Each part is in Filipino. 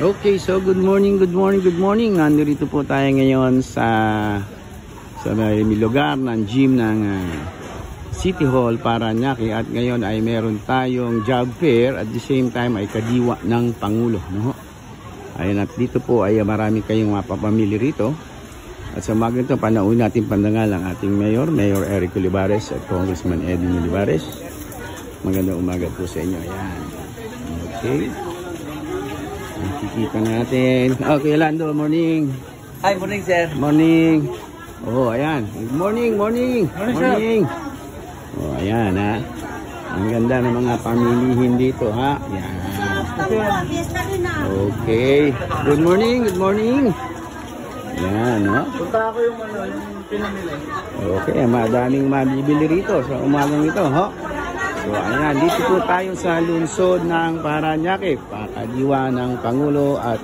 Okay, so good morning. Nandito po tayo ngayon sa may lugar ng gym ng City Hall, Parañaque, at ngayon ay meron tayong job fair at the same time ay kadiwa ng Pangulo, no? Ayun, at dito po ay marami kayong mapapamili rito. At sa umaga ito, panauhin natin pandangal ang ating Mayor Eric Olivares at Congressman Edwin Olivares. Magandang umaga po sa inyo. Ayan. Okay. Nakikita natin. Okay, Lando, morning. Hi, morning, sir. Morning. Oh, ayan. Morning. Morning. Oh, ayan, ha. Ang ganda ng mga pamilihin dito, ha. Ayan. Okay. Good morning. Ayan, no. Punta ako yung pinamili. Okay, madaming mabibili rito sa umagang ito, ho. So, ayan, dito po tayo sa lungsod ng Parañaque, pakadiwa ng Pangulo at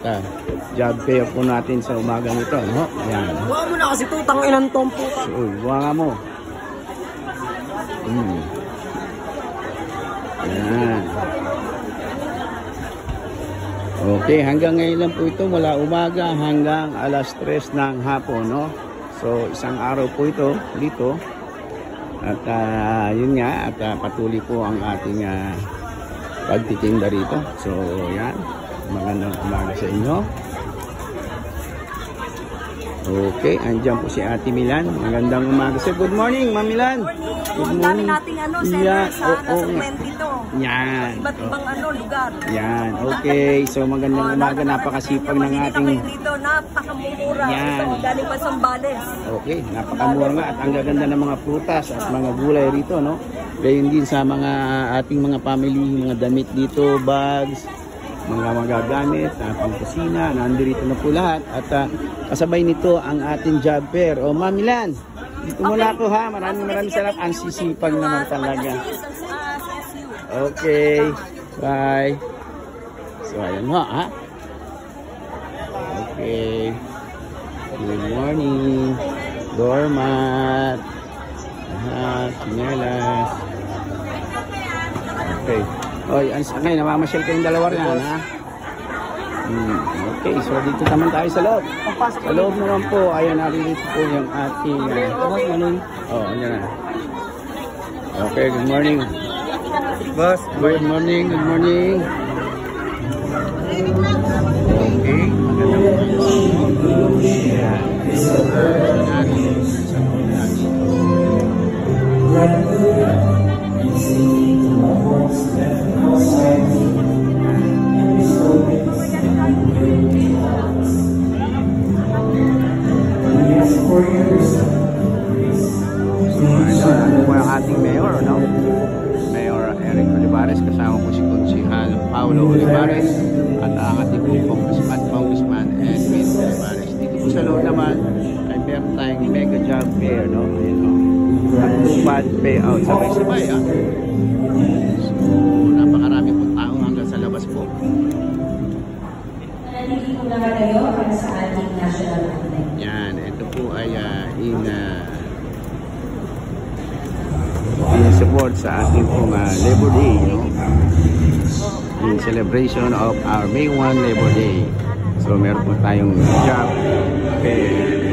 job fair po natin sa umagang ito, no? Ayan. Buha mo na kasi tutang inang tompo ka. So, buha nga mo. Ayan. Okay, hanggang ngayon lang po ito, mula umaga hanggang alas 3 ng hapon, no? So, isang araw po ito dito. At yun nga, at patuloy po ang ating pagtitinda rito. So yan, magandang umaga sa inyo. Okay, andyan po si Ate Milan. Magandang umaga. So, good morning, Ma'am Milan. Good morning. Ang dami nating seller sa segment dito. Yan. Iba't ibang lugar. Yan, okay. So magandang umaga, napakasipag ng ating... dito, napakamura. Yan. Ito, galing pa Zambales. Okay, napakamura nga at ang gaganda ng mga prutas at mga gulay rito, no? Gayon din sa mga ating mga family, mga damit dito, bags, mga magagamit, pang kusina, nandito na po lahat. At kasabay nito ang ating job fair. O, Ma'am Milan, dito muna ako, ha. Maraming salamat. Ang sisipag naman talaga. Okay, bye. So, ayan ho, ha. Okay. Good morning. Doormat. Chinelas. Okay. Oy, ngayon, namamasyal kayong dalawa rin, ha? Okay, so dito naman tayo sa loob. Sa loob naman po, ayan, naririto po yung ating... ayan na. Okay, good morning. Boss, Good morning. Okay, po ang ating mayor, no? Mayor Eric Olivares, kasama po si Konsihal Paulo Olivares at ang ating Congressman Edwin Olivares. Dito po sa loob naman ay meron tayong mega job fair, no? Ayun, no? At tupad payout, sabay-sabay, ha? So, napakarami po tao hanggang sa labas po. Nandito po naman kayo para sa ating national anthem. Yan, ito po ay in support sa ating pong Labor Day, no? In celebration of our May 1 Labor Day. So meron po tayong job fair.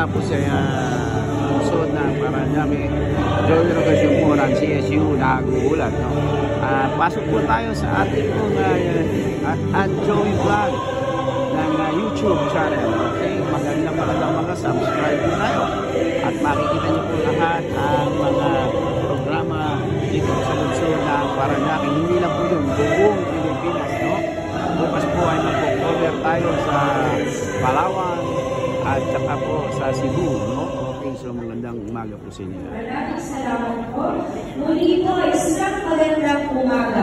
Po sa lungsod ng Parañaque, Joy Rogasyon po ng CSU nagugulat, no? Pasok po tayo sa ating pong at Joy Vlog ng YouTube channel. Okay, magandang mga subscribe po tayo at makikita niyo po lahat ang mga programa dito sa lungsod ng Parañaque. Hindi lang po yung buong Pilipinas, no? Bukas po ay mag-cover tayo sa Palawan at saka po sa Cebu, no? Okay, so magandang umaga po sa inyo. Maraming salamat po. Muli po, isang magandang umaga.